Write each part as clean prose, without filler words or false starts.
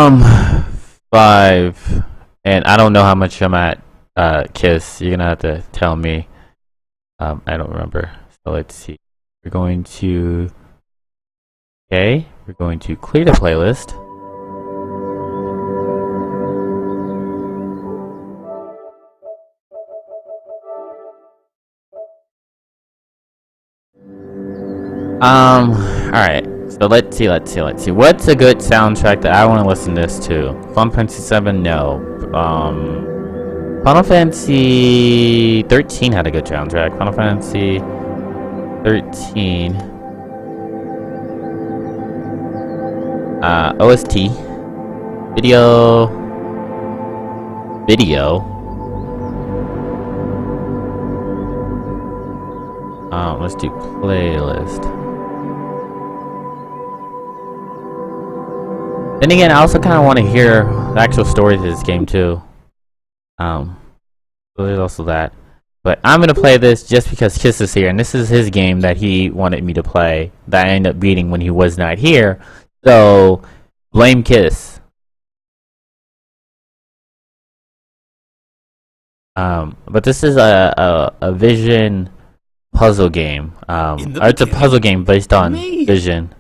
Um, 5. And I don't know how much I'm at Kiss. You're gonna have to tell me. I don't remember. So let's see. We're going to... Okay, we're going to clear the playlist. Alright. So let's see. What's a good soundtrack that I want to listen this to? Final Fantasy 7, no. Final Fantasy 13 had a good soundtrack. Final Fantasy 13. OST. Video. Let's do playlist. Then again, I also kind of want to hear the actual story of this game too. So there's also that. But I'm gonna play this just because Kiss is here, and this is his game that he wanted me to play. That I ended up beating when he was not here. So blame Kiss. But this is a Vision puzzle game. It's a puzzle game based on Vision.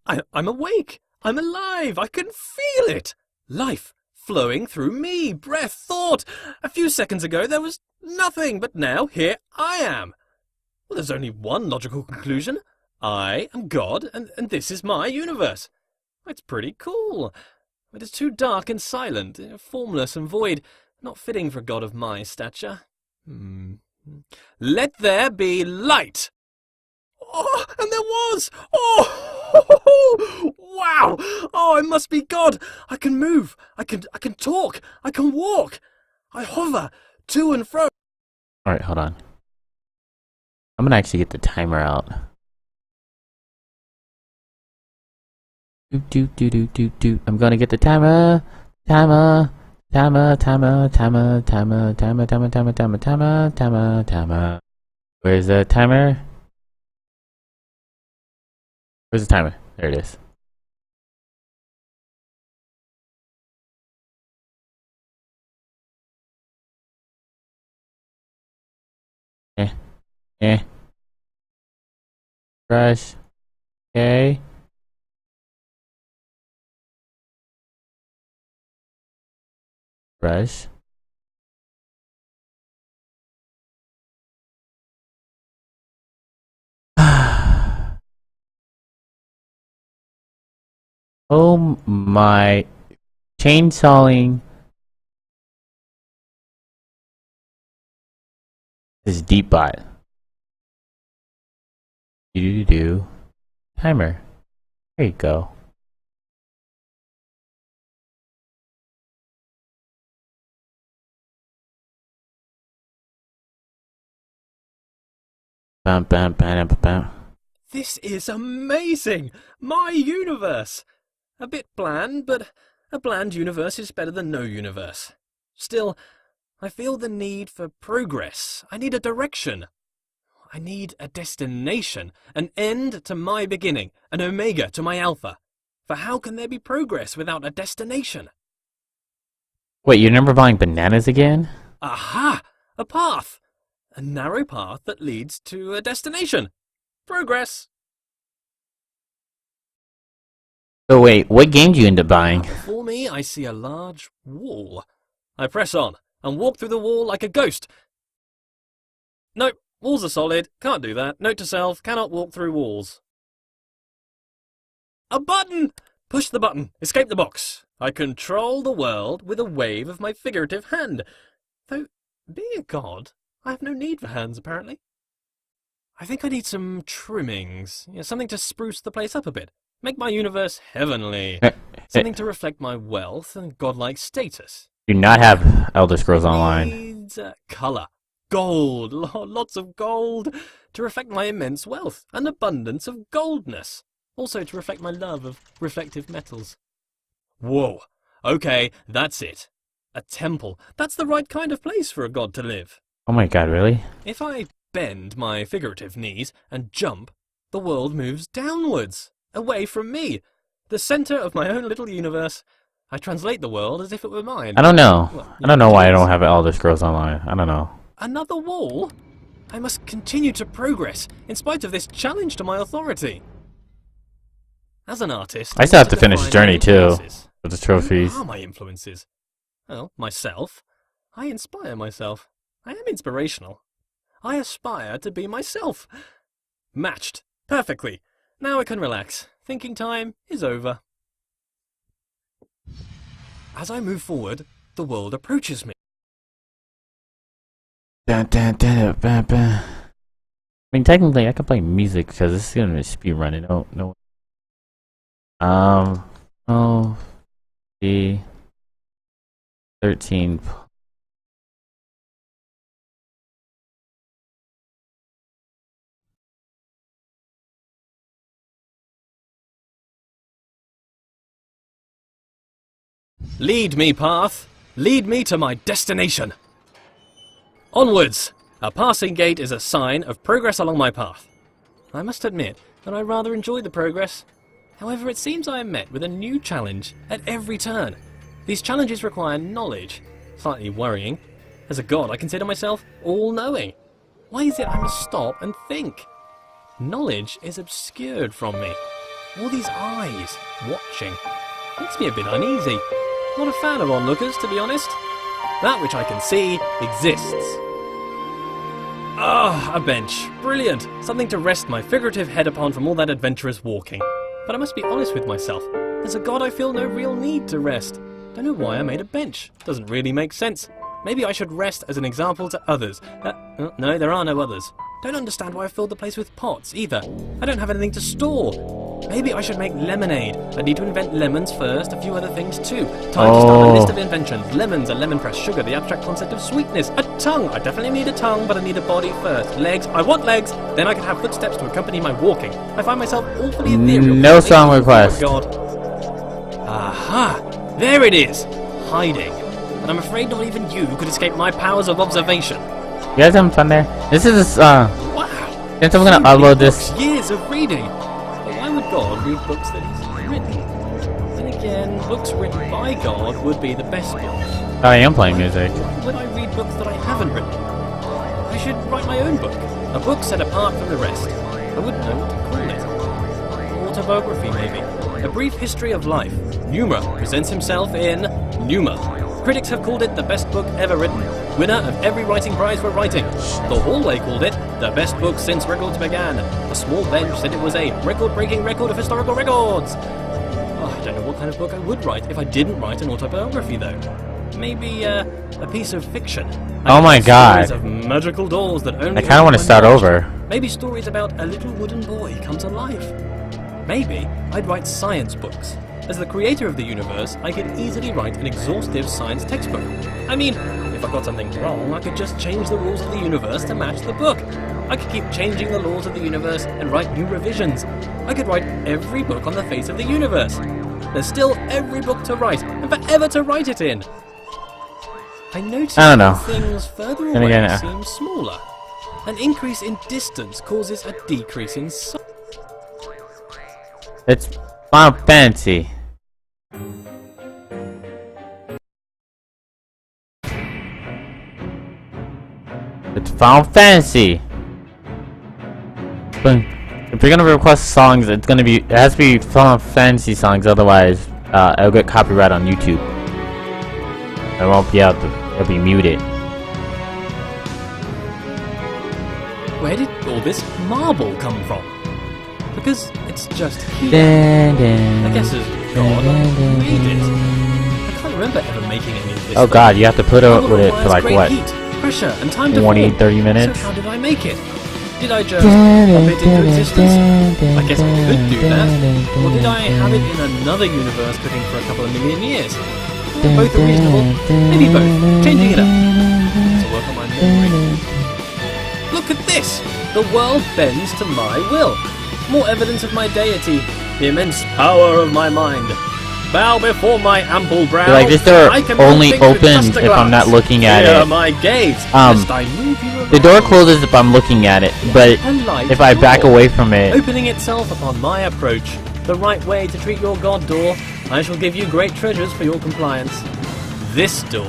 I'm awake. I'm alive! I can feel it! Life flowing through me, breath, thought! A few seconds ago there was nothing, but now here I am! Well, there's only one logical conclusion. I am God, and this is my universe. It's pretty cool. But it's too dark and silent, formless and void, not fitting for a god of my stature. Let there be light! Oh, and there was! Oh! Wow! Oh, I must be God! I can move! I can talk! I can walk! I hover to and fro! Alright, hold on. I'm gonna actually get the timer out. I'm gonna get the timer! Timer! Where's the timer? Where's the timer? There it is. Brush. Okay. Brush. Oh my, chainsawing is deep bot. Timer. There you go. This is amazing! My universe! A bit bland, but a bland universe is better than no universe. Still, I feel the need for progress. I need a direction. I need a destination, an end to my beginning, an omega to my alpha. For how can there be progress without a destination? Wait, you're never buying bananas again? Aha! A path! A narrow path that leads to a destination. Progress! So wait, what game do you end up buying? Before me, I see a large wall. I press on and walk through the wall like a ghost. Nope, walls are solid. Can't do that. Note to self, cannot walk through walls. A button! Push the button. Escape the box. I control the world with a wave of my figurative hand. Though, being a god, I have no need for hands, apparently. I think I need some trimmings. Something to spruce the place up a bit. Make my universe heavenly. Something to reflect my wealth and godlike status. Do not have Elder Scrolls Online. Needs colour. Gold. Lots of gold. To reflect my immense wealth. An abundance of goldness. Also to reflect my love of reflective metals. Whoa. Okay, that's it. A temple. That's the right kind of place for a god to live. Oh my god, really? If I bend my figurative knees and jump, the world moves downwards. Away from me, the centre of my own little universe. I translate the world as if it were mine. I don't know. Well, I don't know why I don't have Elder Scrolls Online. I don't know. Another wall? I must continue to progress, in spite of this challenge to my authority. As an artist, I still have to finish define Journey my too, influences. with the trophies. Who are my influences? Well, myself. I inspire myself. I am inspirational. I aspire to be myself. Matched. Perfectly. Now I can relax. Thinking time is over. As I move forward, the world approaches me. I mean, technically, I can play music because this is gonna be speed running. Oh no. Oh, the 13. Lead me, path. Lead me to my destination. Onwards! A passing gate is a sign of progress along my path. I must admit that I rather enjoy the progress. However, it seems I am met with a new challenge at every turn. These challenges require knowledge. Slightly worrying. As a god, I consider myself all-knowing. Why is it I must stop and think? Knowledge is obscured from me. All these eyes, watching, makes me a bit uneasy. Not a fan of onlookers, to be honest. That which I can see exists. Ah, a bench. Brilliant. Something to rest my figurative head upon from all that adventurous walking. But I must be honest with myself. As a god, I feel no real need to rest. Don't know why I made a bench. Doesn't really make sense. Maybe I should rest as an example to others. No, there are no others. Don't understand why I filled the place with pots, either. I don't have anything to store. Maybe I should make lemonade. I need to invent lemons first, a few other things too. Time to start a list of inventions. Lemons, a lemon press, sugar, the abstract concept of sweetness. A tongue. I definitely need a tongue, but I need a body first. Legs. I want legs. Then I can have footsteps to accompany my walking. I find myself awfully ethereal. No song request. Oh, God. Aha! There it is! Hiding. But I'm afraid not even you could escape my powers of observation. You guys having fun there? This is Wow! Since I'm gonna upload this. Years of reading. But why would God read books that He's written? Then again, books written by God would be the best books. I am playing music. Why would I read books that I haven't written? I should write my own book. A book set apart from the rest. I wouldn't know what to call it. Autobiography, maybe. A brief history of life. Pneuma presents himself in Pneuma. Critics have called it the best book ever written. Winner of every writing prize for writing. The Hallway called it the best book since records began. A small bench said it was a record-breaking record of historical records. Oh, I don't know what kind of book I would write if I didn't write an autobiography, though. Maybe a piece of fiction. Oh my God! Stories of magical dolls that only. I kind of want to start over. Maybe stories about a little wooden boy come to life. Maybe I'd write science books. As the creator of the universe, I could easily write an exhaustive science textbook. I mean, if I got something wrong, I could just change the rules of the universe to match the book. I could keep changing the laws of the universe and write new revisions. I could write every book on the face of the universe. There's still every book to write, and forever to write it in. I noticed I don't know. that things further And away again, seem smaller. An increase in distance causes a decrease in size. It's Final Fantasy. It's Final Fantasy. But if you're gonna request songs, it's gonna be it has to be Final Fantasy songs, otherwise it'll get copyright on YouTube. It won't be able to. It'll be muted. Where did all this marble come from? Because it's just here. I guess as God, I made it. I can't remember ever making any of this. Oh God, you have to put up Marble with it for requires like great what? heat, pressure, and time to 20, form. 30 minutes? So how did I make it? Did I just pop it into existence? I guess I could do that. Or did I have it in another universe cooking for a couple of million years? Both are reasonable. Maybe both. Changing it up. To work on my memory. Look at this! The world bends to my will. More evidence of my deity. The immense power of my mind. Bow before my ample brow. Like this door I can only think with opens just a if I'm not glance. looking at Here it. are my gaze. Lest I move you The door around. closes if I'm looking at it, but A light if I back door, away from it, opening itself upon my approach. the right way to treat your god door. I shall give you great treasures for your compliance. This door?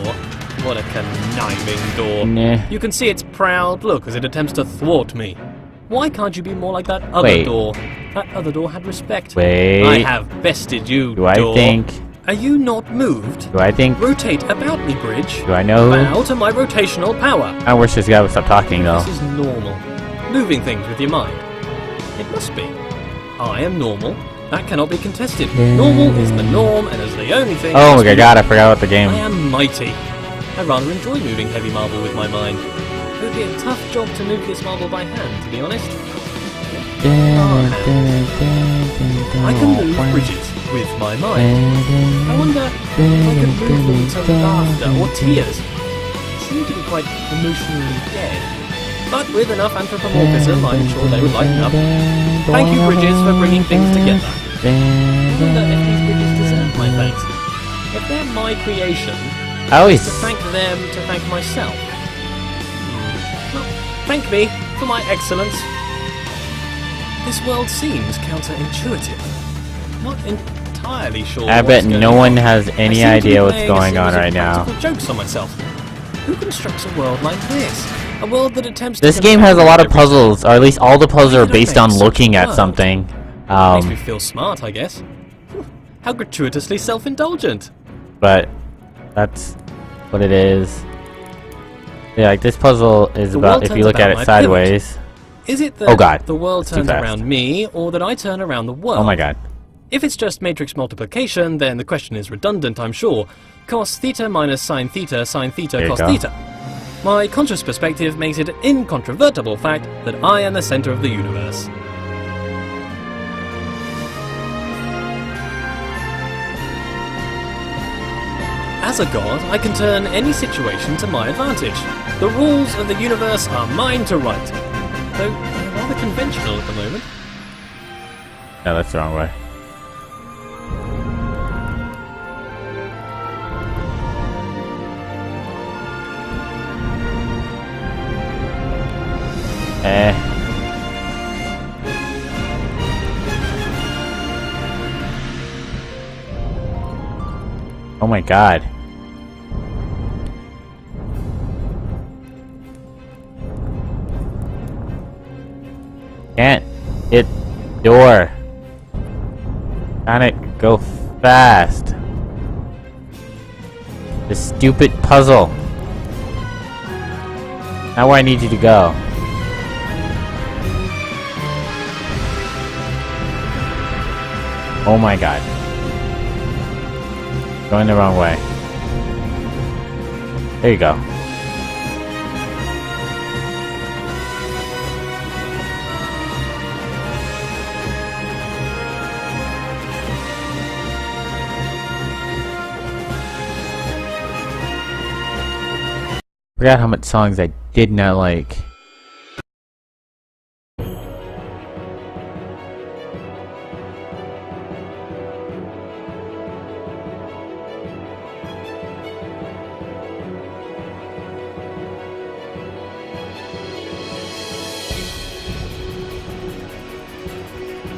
What a conniving door. Nah. You can see its proud look as it attempts to thwart me. Why can't you be more like that other door? That other door had respect. Wait. I have bested you, Do I door. think... Are you not moved? Do I think... Rotate about me, bridge. Do I know... Bow to my rotational power. I wish this guy would stop talking, though. This is normal. Moving things with your mind. It must be. I am normal. That cannot be contested. Normal is the norm and is the only thing... Oh my god, I forgot about the game. I am mighty. I rather enjoy moving heavy marble with my mind. It would be a tough job to move this marble by hand, to be honest. I can move bridges with my mind. I wonder if I could move them to laughter or tears. They seem to be quite emotionally dead. But with enough anthropomorphism, I'm sure they would lighten up. Thank you, bridges, for bringing things together. I wonder if these bridges deserve my thanks. If they're my creation, I always... to thank them, to thank myself. Well, thank me for my excellence. This world seems counterintuitive. Not entirely sure. I bet no one has I any seem to be idea what's playing a going on series of right now. practical jokes on myself. Who constructs a world like this? A world that attempts This to game has a lot of everything. puzzles, or at least all the puzzles are Why did I based make on such looking a at world? something. Makes me feel smart, I guess. How gratuitously self-indulgent. But that's what it is. Yeah, like this puzzle is The about world if you turns look at about it my sideways. Is it that Oh god, the world it's too turns fast. around me, or that I turn around the world? Oh my god. If it's just matrix multiplication, then the question is redundant, I'm sure. Cos theta minus sine theta There you cos go. theta. My conscious perspective makes it an incontrovertible fact that I am the center of the universe. As a god, I can turn any situation to my advantage. The rules of the universe are mine to write. Though they're rather conventional at the moment. No, that's the wrong way. Oh my god. Can't hit door. Can it go fast? This stupid puzzle. Now where I need you to go. Oh my god. Going the wrong way. There you go. Forgot how much songs I did not like.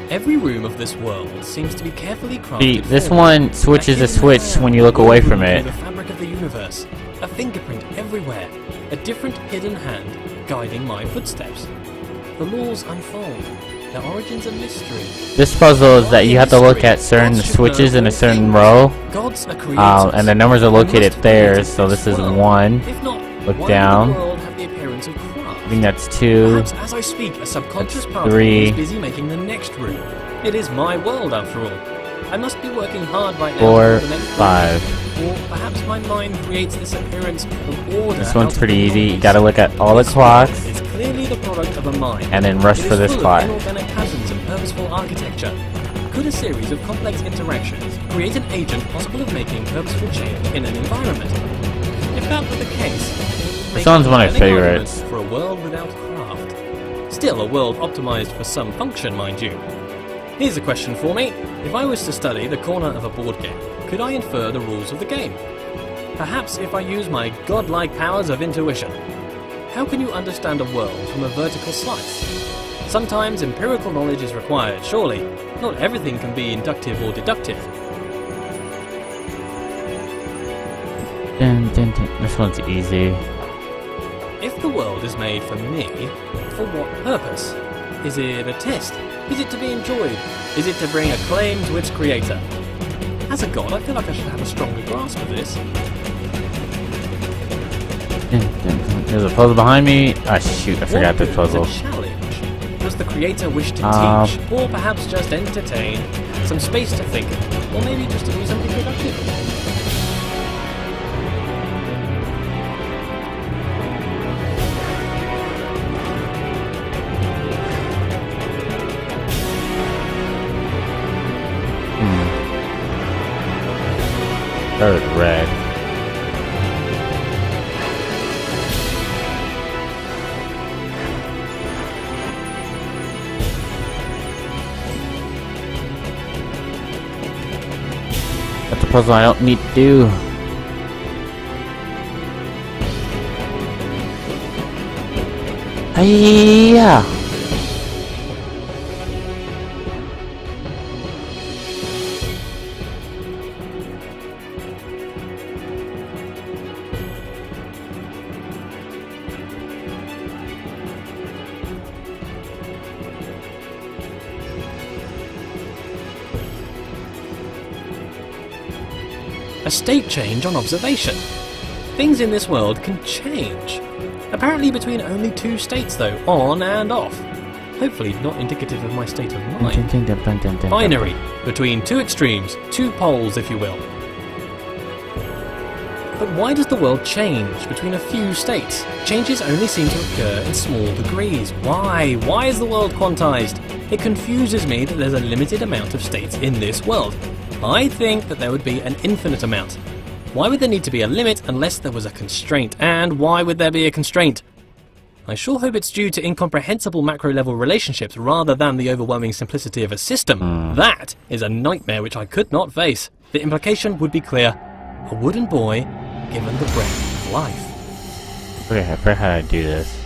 Every room of this world seems to be carefully crafted. See, this for one switches a a switch hidden when you look away from through it. The fabric of the universe, a fingerprint everywhere, a different hidden hand guiding my footsteps. The laws unfold. Their origins are mystery. This puzzle is that you have to look at certain switches in a certain row, Gods are creators. and the numbers are They located must there. create So this is world. 1. If not, Look why down. would the world have the appearance of craft? I think that's 2. Perhaps as I speak, a subconscious That's part of 3. me is busy making the next room. It is my world, after all. I must be working hard right now 4, for the next 5. room. Or perhaps my mind creates this appearance of order. This one's out of pretty the easy. You noise. gotta look at all the This clocks world is clearly the product of a mind. and then rush It for is this full clock. of inorganic patterns and purposeful architecture. Could a series of complex interactions create an agent possible of making purposeful change in an environment? If that were the case, it would make one's one of my compelling favorites. arguments for a world without craft. Still a world optimized for some function, mind you. Here's a question for me. If I was to study the corner of a board game, could I infer the rules of the game? Perhaps if I use my godlike powers of intuition. How can you understand a world from a vertical slice? Sometimes empirical knowledge is required, surely. Not everything can be inductive or deductive. This one's easy. If the world is made for me, for what purpose? Is it a test? Is it to be enjoyed? Is it to bring acclaim to its creator? As a god, I feel like I should have a stronger grasp of this. There's a puzzle behind me. Ah, shoot, I forgot this puzzle. Is a challenge? Does the creator wish to teach, or perhaps just entertain? Some space to think, or maybe just to do something productive? That was red. That's a puzzle I don't need to do. Hiya! A state change on observation. Things in this world can change. Apparently between only two states though, on and off. Hopefully not indicative of my state of mind. Binary, between two extremes, two poles if you will. But why does the world change between a few states? Changes only seem to occur in small degrees. Why? Why is the world quantized? It confuses me that there's a limited amount of states in this world. I think that there would be an infinite amount. Why would there need to be a limit unless there was a constraint? And why would there be a constraint? I sure hope it's due to incomprehensible macro-level relationships rather than the overwhelming simplicity of a system. That is a nightmare which I could not face. The implication would be clear. A wooden boy given the breath of life. Okay, I forgot how to do this.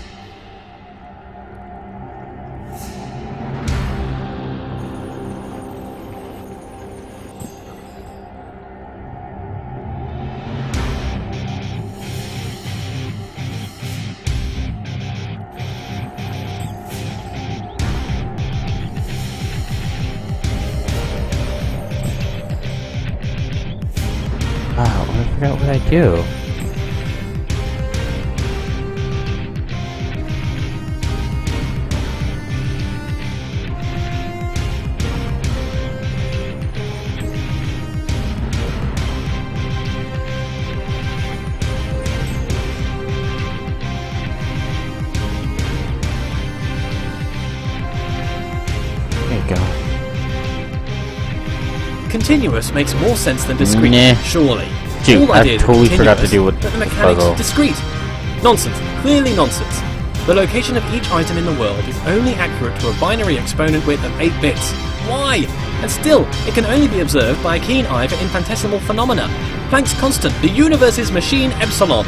Wow, I forgot what I do. There you go. Continuous makes more sense than discrete, Nah. surely. Dude, All I did was totally forgot to continuous, do with but the the mechanics puzzle. discrete. Nonsense. Clearly nonsense. The location of each item in the world is only accurate to a binary exponent width of 8 bits. Why? And still, it can only be observed by a keen eye for infinitesimal phenomena. Planck's constant, the universe's machine epsilon.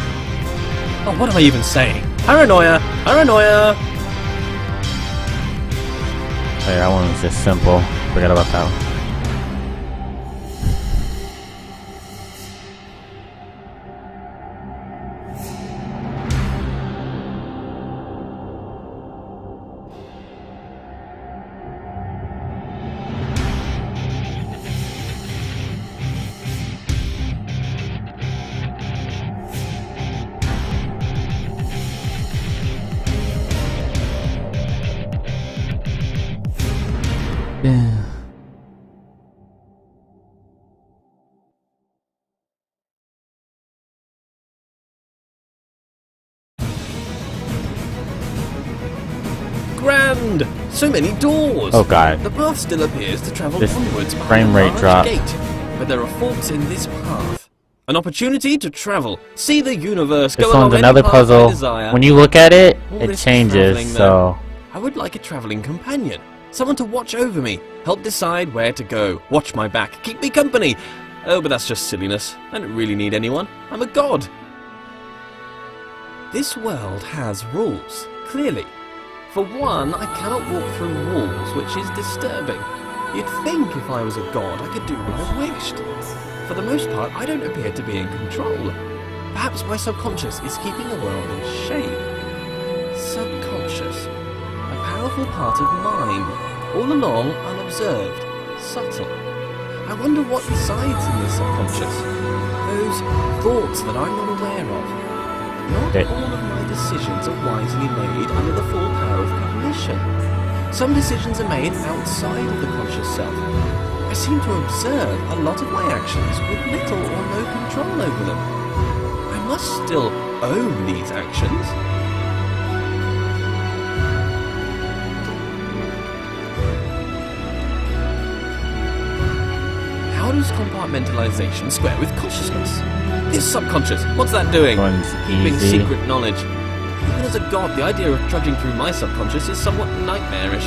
Oh, what am I even saying? Paranoia! Paranoia! Hey, that one was just simple. Forgot about that one. Yeah. Grand! So many doors! Oh god. The path still appears to travel This onwards behind frame a rate large drop. gate, but there are forks in this path. An opportunity to travel, see the universe, This go along one's any another path puzzle. I desire. When you look at it, All it this changes, travelling, so... I would like a travelling companion. Someone to watch over me, help decide where to go, watch my back, keep me company. Oh, but that's just silliness. I don't really need anyone. I'm a god. This world has rules, clearly. For one, I cannot walk through walls, which is disturbing. You'd think if I was a god, I could do what I wished. For the most part, I don't appear to be in control. Perhaps my subconscious is keeping the world in shape. Subconscious. A powerful part of mind, all along unobserved, subtle. I wonder what resides in the subconscious. Those thoughts that I'm not aware of. Not all of my decisions are wisely made under the full power of cognition. Some decisions are made outside of the conscious self. I seem to observe a lot of my actions with little or no control over them. I must still own these actions. How does compartmentalization square with consciousness? This subconscious, what's that doing? One's Keeping easy. secret knowledge. Even as a god, the idea of trudging through my subconscious is somewhat nightmarish.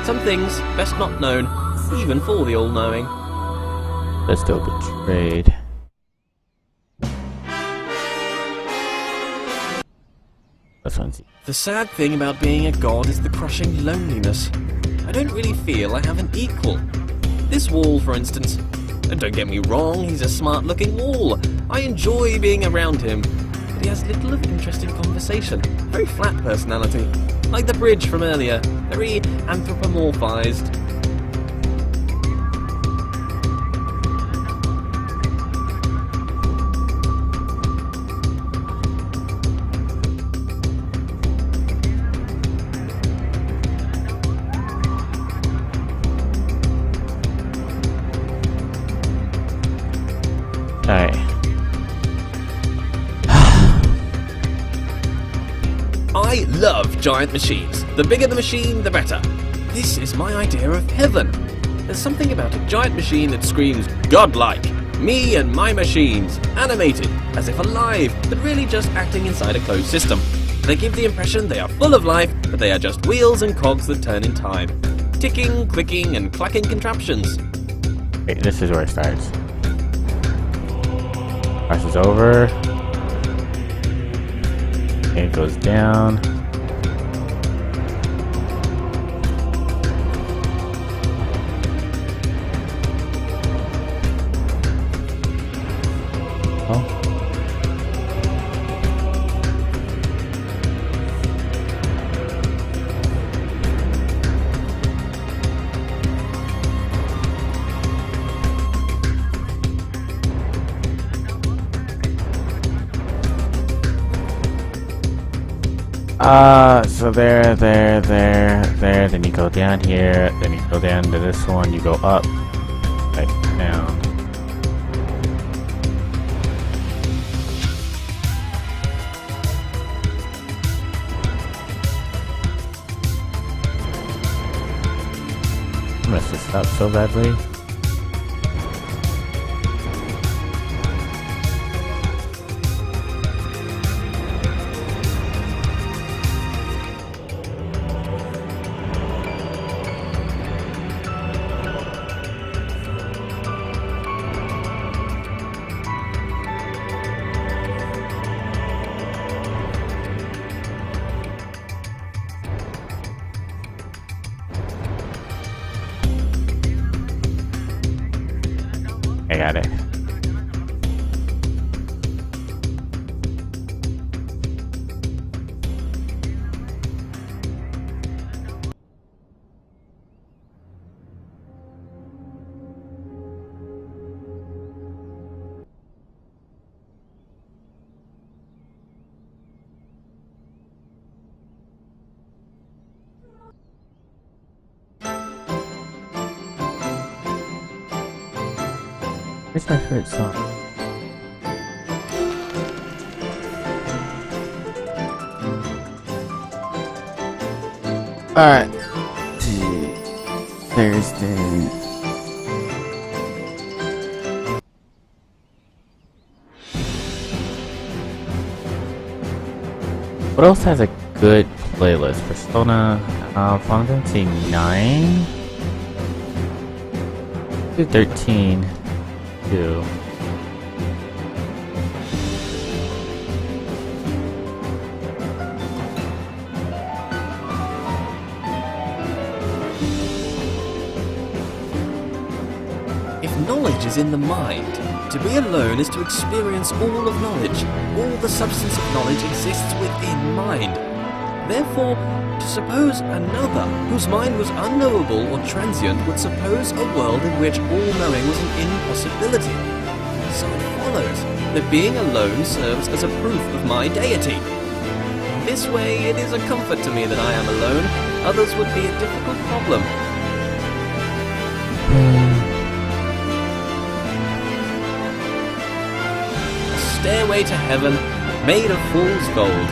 Some things best not known, even for the all-knowing. Let's still betrayed. This one's easy. The sad thing about being a god is the crushing loneliness. I don't really feel I have an equal. This wall, for instance. And don't get me wrong, he's a smart-looking wall. I enjoy being around him. But he has little of interest in conversation. Very flat personality. Like the bridge from earlier. Very anthropomorphized. Alright. I love giant machines. The bigger the machine, the better. This is my idea of heaven. There's something about a giant machine that screams godlike. Me and my machines, animated, as if alive, but really just acting inside a closed system. They give the impression they are full of life, but they are just wheels and cogs that turn in time. Ticking, clicking, and clacking contraptions. Wait, this is where it starts. Crosses over. It goes down. Oh. So there, then you go down here, then you go down to this one, you go up, right down. I messed this up so badly. I got it. Where's my favorite song? Alright. Thursday. What else has a good playlist? Persona, Final Fantasy 9? 13. 2. knowledge is in the mind. To be alone is to experience all of knowledge. All the substance of knowledge exists within mind. Therefore, to suppose another, whose mind was unknowable or transient, would suppose a world in which all knowing was an impossibility. So it follows that being alone serves as a proof of my deity. This way, it is a comfort to me that I am alone. Others would be a difficult problem. A stairway to heaven, made of fool's gold.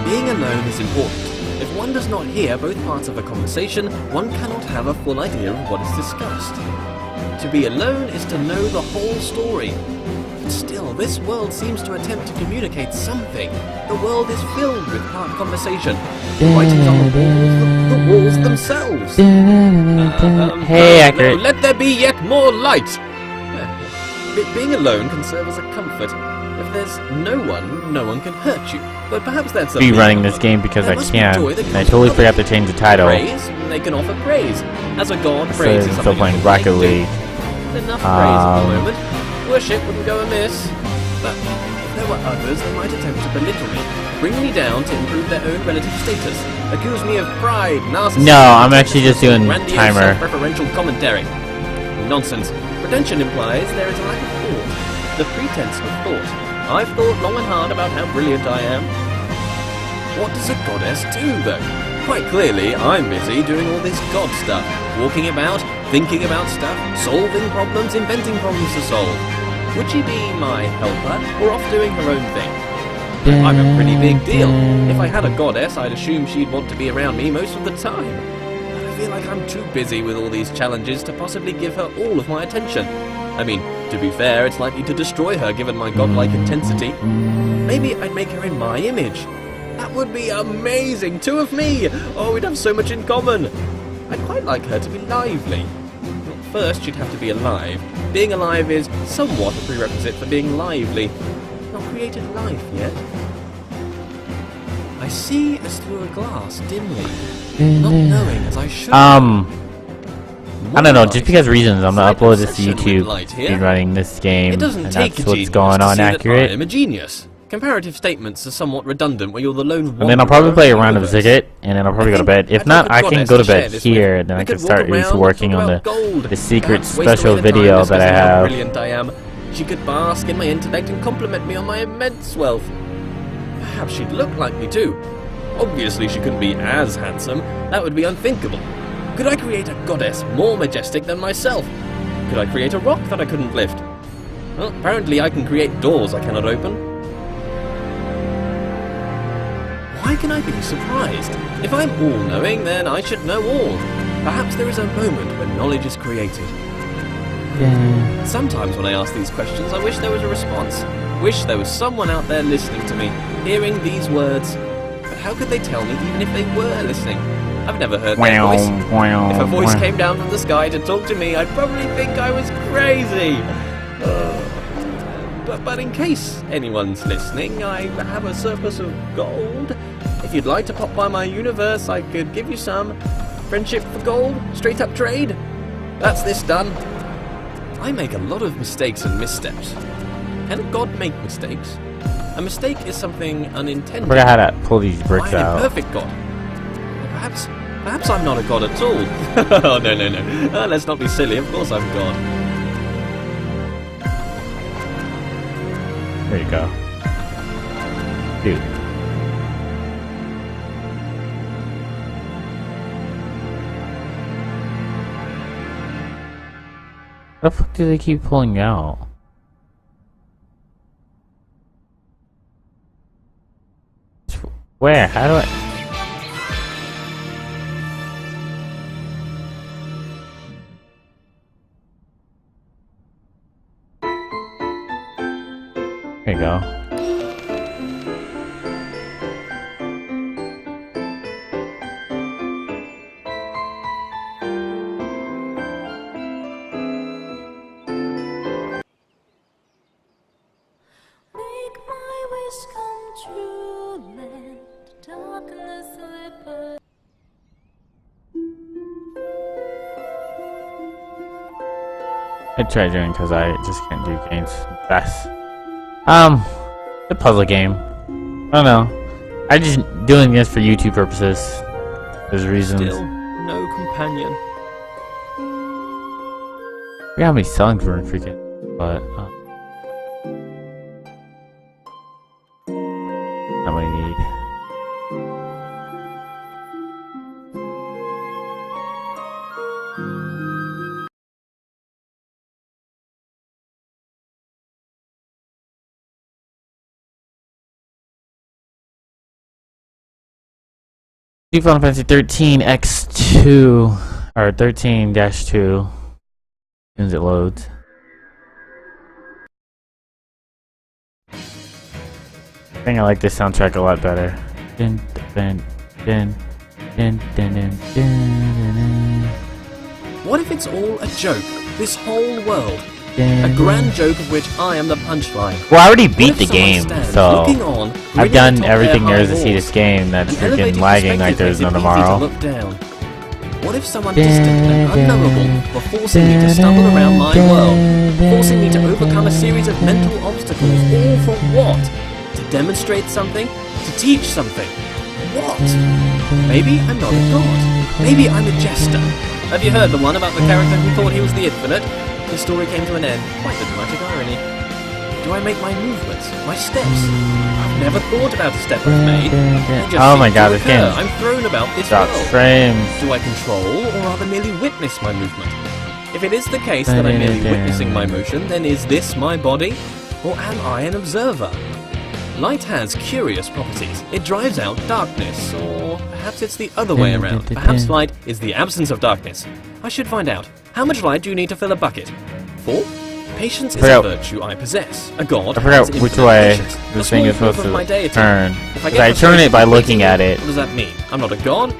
Being alone is important. If one does not hear both parts of a conversation, one cannot have a full idea of what is discussed. To be alone is to know the whole story. But still, this world seems to attempt to communicate something. The world is filled with part conversation. Writings on the walls themselves. Hey, accurate. No, let there be yet more light. Being alone can serve as a comfort. If there's no one can hurt you. But perhaps that's Be running this game because I can. And I totally forgot to change the title. Praise, they can offer praise. As a god, praise is Still something playing you Rocket can League. Enough praise at the moment. Worship wouldn't go amiss. But if there were others, they might attempt to belittle me, bring me down to improve their own relative status, accuse me of pride, narcissism... No, I'm actually just doing grandiose timer. Self-referential commentary. Nonsense. Pretension implies there is a lack of thought. The pretense of thought. I've thought long and hard about how brilliant I am. What does a goddess do, though? Quite clearly, I'm busy doing all this god stuff. Walking about, thinking about stuff, solving problems, inventing problems to solve. Would she be my helper, or off doing her own thing? I'm a pretty big deal. If I had a goddess, I'd assume she'd want to be around me most of the time. But I feel like I'm too busy with all these challenges to possibly give her all of my attention. I mean, to be fair, it's likely to destroy her given my godlike intensity. Maybe I'd make her in my image. That would be amazing! 2 of me! Oh, we'd have so much in common! I'd quite like her to be lively. Well, first, she'd have to be alive. Being alive is somewhat a prerequisite for being lively. Not created life yet. I see as through a glass dimly, not knowing as I should. I don't know, just because reasons, I'm gonna upload this to YouTube, be running this game, It doesn't and take that's a what's genius going to on see that accurate. I am a genius. Comparative statements are somewhat redundant when you're the lone And then I'll probably wanderer play a of the round of universe. Ziggit, and then I'll probably go to bed. If not, I can go to bed here, and then I can start at least working on the secret special video that I have. Brilliant I am. She could bask in my intellect and compliment me on my immense wealth. Perhaps she'd look like me too. Obviously she couldn't be as handsome. That would be unthinkable. Could I create a goddess more majestic than myself? Could I create a rock that I couldn't lift? Well, apparently I can create doors I cannot open. Why can I be surprised? If I'm all-knowing, then I should know all. Perhaps there is a moment when knowledge is created. Sometimes when I ask these questions, I wish there was a response. Wish there was someone out there listening to me, hearing these words. But how could they tell me even if they were listening? I've never heard their voice. If a voice came down from the sky to talk to me, I'd probably think I was crazy. But in case anyone's listening, I have a surplus of gold. If you'd like to pop by my universe, I could give you some. Friendship for gold, straight up trade. That's this done. I make a lot of mistakes and missteps. Can a god make mistakes? A mistake is something unintended. I forgot how to pull these bricks Why an out. imperfect god? Or perhaps I'm not a god at all. Oh, no. Let's not be silly. Of course I'm god. There you go. Dude. What the fuck do they keep pulling out? Where? How do I... There you go. Make my wish come true, let darkness slip I tried doing because I just can't do games fast. The puzzle game. I don't know. I just doing this for YouTube purposes. There's reasons. Still no companion. I forgot how many songs were in freaking, but how many need? Final Fantasy 13 X2 or 13-2 as soon as it loads. I think I like this soundtrack a lot better. Dun, dun, dun, dun, dun, dun, dun. What if it's all a joke? This whole world. A grand joke of which I am the punchline. Well, I already What beat if the someone game, stands so looking on, I've grinning done atop everything their there is to high see this walls? game that's An elevated freaking lagging like perspective there's no makes it easy to tomorrow. look down. What if someone distant and unknowable were forcing me to stumble around my world, forcing me to overcome a series of mental obstacles, all for what? To demonstrate something? To teach something? What? Maybe I'm not a god. Maybe I'm a jester. Have you heard the one about the character who thought he was the infinite? The story came to an end. Quite the dramatic irony. Do I make my movements? My steps? I've never thought about a step I've made. They just Oh my seem god, to this occur. game I'm thrown about this drops world. frames. Do I control, or rather merely witness my movement? If it is the case that I'm merely witnessing my motion, then is this my body? Or am I an observer? Light has curious properties. It drives out darkness, or perhaps it's the other way around. Perhaps light is the absence of darkness. I should find out. How much light do you need to fill a bucket? 4? Patience is a virtue I possess. A god I forgot has which infinite way patience. this A thing is small supposed proof of my to deity. turn. If I Because I get turn it by frustrated looking with at it. What does that mean? I'm not a god?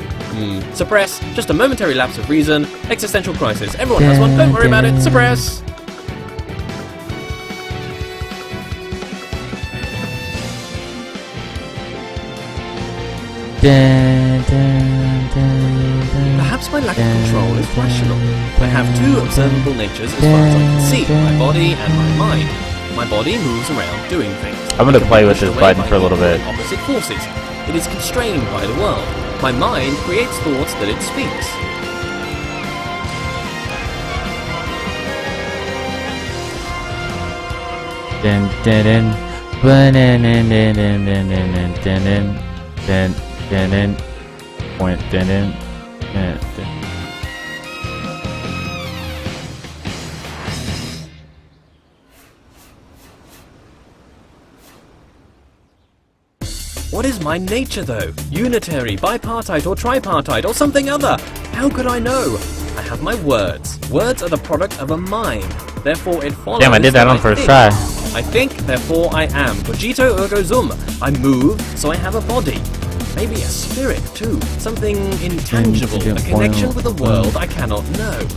Suppress. Just a momentary lapse of reason. Existential crisis. Everyone has one. Don't worry about it. Suppress. Perhaps my lack of control is rational. I have two observable natures as far as I can see, my body and my mind. My body moves around doing things. I'm gonna It can play be with pushed this away button by for a little equal bit. and opposite forces. It is constrained by the world. My mind creates thoughts that it speaks. Dun, dun, dun. Dun, dun, dun, dun, dun, dun, dun, dun, dun, dun, dun. Point, dun, dun, dun, dun. What is my nature though? Unitary, bipartite, or tripartite, or something other? How could I know? I have my words. Words are the product of a mind. Therefore it follows. Damn, I did that on I first think. try. I think, therefore I am. Cogito ergo sum. I move, so I have a body. Maybe a spirit too. Something intangible. A connection with the world I cannot know.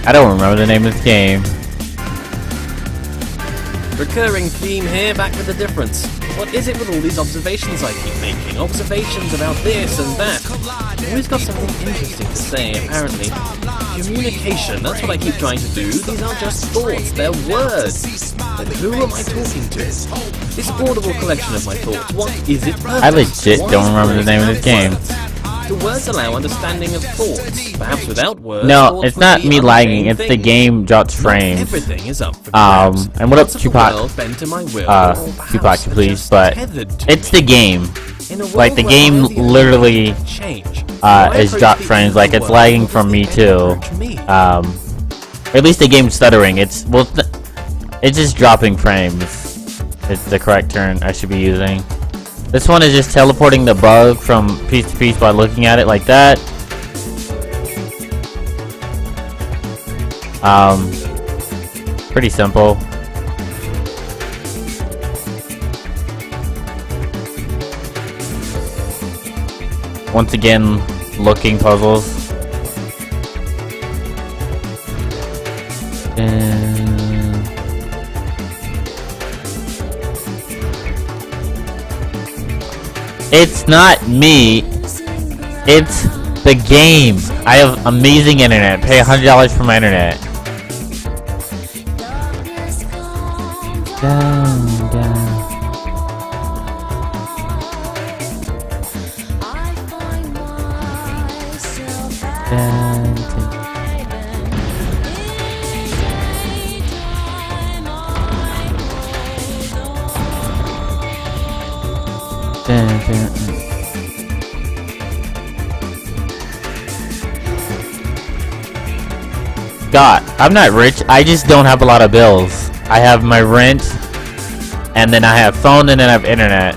I don't remember the name of this game. Recurring theme here, back with a difference. What is it with all these observations I keep making? Observations about this and that. I've always got something interesting to say, apparently. Communication, that's what I keep trying to do. These aren't just thoughts, they're words. But who am I talking to? This audible collection of my thoughts, what is its purpose? I legit Why don't remember the name of this game. Do words allow understanding of thoughts? Perhaps without words, No, thoughts it's would not be me lagging, unnamed it's the things. game drops Not frames. everything is up for grabs. And what up, Parts of the Tupac? world bend to my will, or perhaps Tupac, are please, just but tethered to it's me. the game. In a world Like, the where game I am the only literally, one who can change, is my approach drop to the frames, like, inner it's world lagging will from me obviously too. approach me. Or at least the game's stuttering. It's, well, it's just dropping frames. It's the correct term I should be using. This one is just teleporting the bug from piece to piece by looking at it like that. Pretty simple. Once again, looking puzzles. It's not me. It's the game. I have amazing internet. Pay $100 for my internet. Down, down. Down, down. God, I'm not rich. I just don't have a lot of bills. I have my rent, and then I have phone, and then I have internet.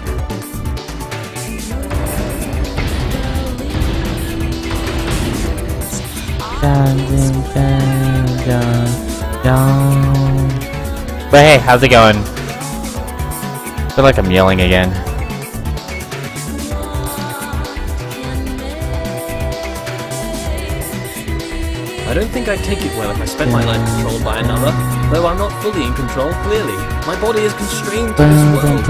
But hey, how's it going? I feel like I'm yelling again. I don't think I'd take it well if I spent my life controlled by another, though I'm not fully in control, clearly. My body is constrained to this world.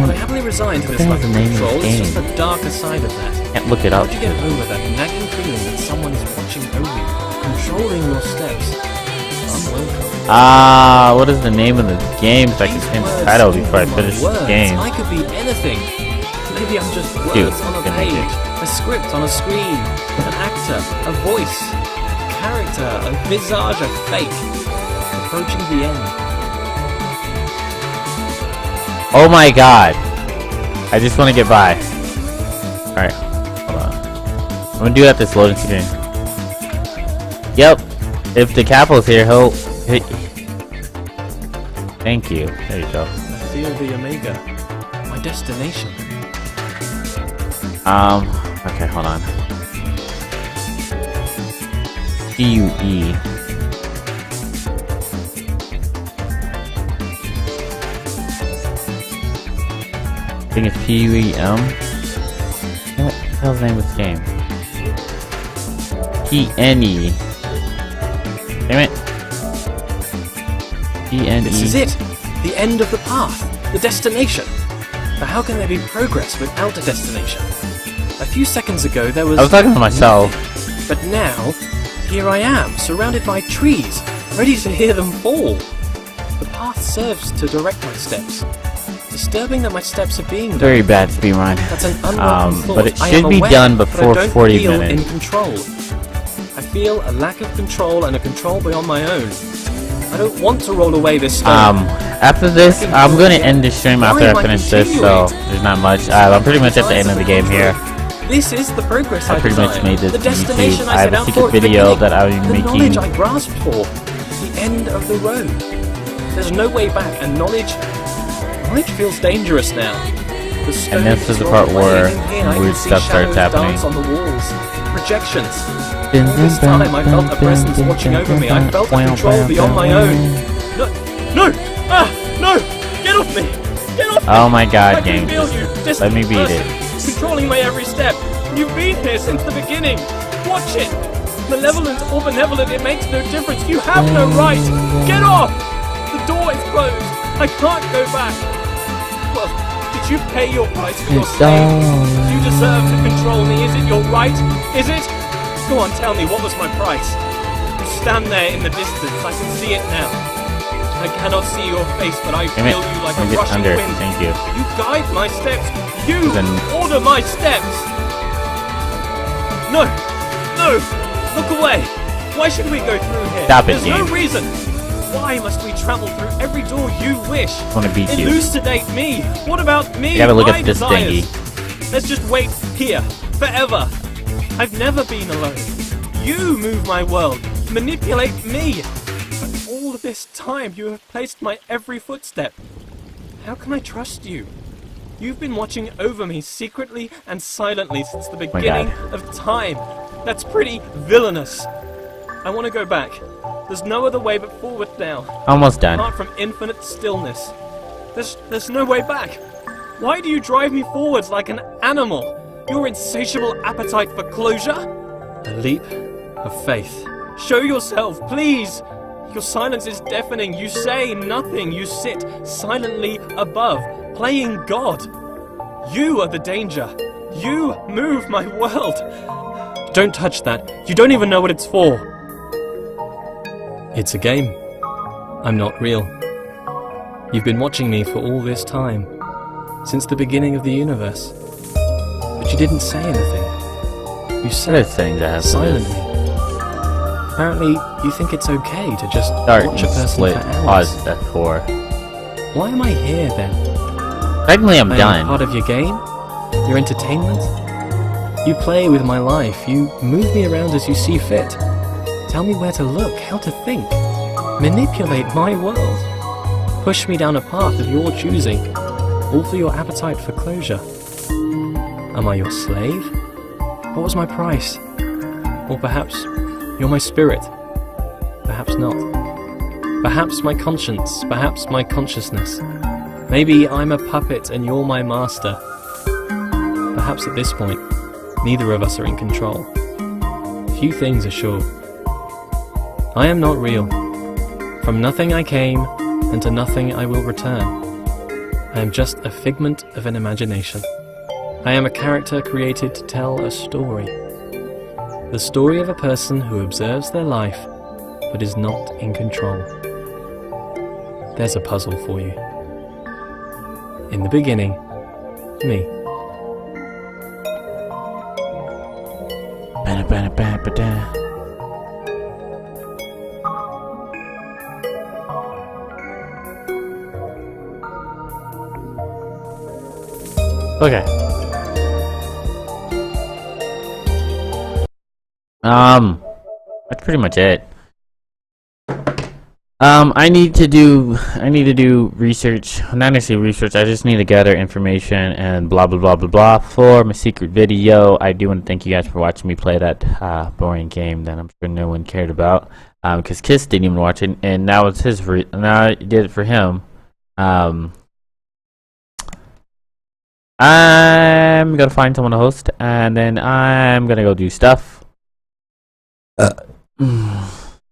But I happily resigned to this life of control. It's just the darker side of that. Can't look it up. How'd you get over that nagging feeling that someone is watching over you, controlling your steps? Unwelcome. What is the name of the game so I can change the title before I finish the game? I could be anything. Maybe I'm just words Dude, on a page, a script on a screen, an actor, a voice, character, a visage, a fake, approaching the end. Oh my god. I just want to get by. Alright, hold on. I'm gonna do it at this loading screen. Yep. If the capital's here, he'll... Thank you. There you go. I feel the Omega. My destination. Okay, hold on. PUE. I think it's PUEM. What the hell's the name of this game? PNE. Damn it. PNE. This is it! The end of the path! The destination! But how can there be progress without a destination? A few seconds ago there was... I was talking to myself. nothing. But now, here I am, surrounded by trees, ready to hear them fall. The path serves to direct my steps. Disturbing that my steps are being done. Very bad speedrun. That's an unwelcome thought. But it I should am be aware, done but I before don't 40 feel minutes. in control. I feel a lack of control and a control beyond my own. I don't want to roll away this stone. After this, I'm gonna end the stream after I finish this, so there's not much. I'm pretty much at the end of the game here. This is the progress I pretty much made this the for destination YouTube. I have a set out secret for at the video beginning. that I'll be The making. knowledge I grasped for. The end of the road. There's no way back, and knowledge feels dangerous now. The stone And this is the rolled part away, where and in here I weird can see stuff starts shadows happening. dance on the walls. Projections. All this time I felt a presence watching over me. I felt a control beyond my own. No! No! Ah! No! Get off me! Get off me! Oh my god, I can game. feel you. Let me beat Person, it. controlling my every step. You've been here since the beginning. Watch it. Malevolent or benevolent, it makes no difference. You have no right. Get off! The door is closed. I can't go back. Well, did you pay your price for your slave? You deserve to control me. Is it your right? Is it? Go on, tell me, what was my price? You stand there in the distance. I can see it now. I cannot see your face, but I Damn it. feel you like a Let me get rushing under. wind. Thank you. You guide my steps. You Then- order my steps. No, no, look away. Why should we go through here? Stop it, There's no game. reason. Why must we travel through every door you wish? I wanna beat you. Elucidate me. What about me? You gotta look my at this desires? thingy. Let's just wait here forever. I've never been alone. You move my world, manipulate me. But all this time you have placed my every footstep. How can I trust you? You've been watching over me secretly and silently since the beginning of time. That's pretty villainous. I want to go back. There's no other way but forward now. Almost done. Apart from infinite stillness. There's no way back. Why do you drive me forwards like an animal? Your insatiable appetite for closure? A leap of faith. Show yourself, please! Your silence is deafening. You say nothing. You sit silently above, playing God. You are the danger. You move my world. Don't touch that. You don't even know what it's for. It's a game. I'm not real. You've been watching me for all this time, since the beginning of the universe. But you didn't say anything. You said things I have silently. Apparently, you think it's okay to just Start watch a person split. for hours. Pause F4. Why am I here then? Technically, I'm I am done. part of your game? Your entertainment? You play with my life. You move me around as you see fit. Tell me where to look, how to think. Manipulate my world. Push me down a path of your choosing, all for your appetite for closure. Am I your slave? What was my price? Or perhaps you're my spirit. Perhaps not. Perhaps my conscience. Perhaps my consciousness. Maybe I'm a puppet and you're my master. Perhaps at this point, neither of us are in control. Few things are sure. I am not real. From nothing I came, and to nothing I will return. I am just a figment of an imagination. I am a character created to tell a story. The story of a person who observes their life, but is not in control. There's a puzzle for you. In the beginning, me. Okay. That's pretty much it. I need to do research. Not necessarily research. I just need to gather information and blah blah blah blah blah for my secret video. I do want to thank you guys for watching me play that boring game that I'm sure no one cared about. Because Kiss didn't even watch it, and now it's his. Now I did it for him. I'm gonna find someone to host, and then I'm gonna go do stuff.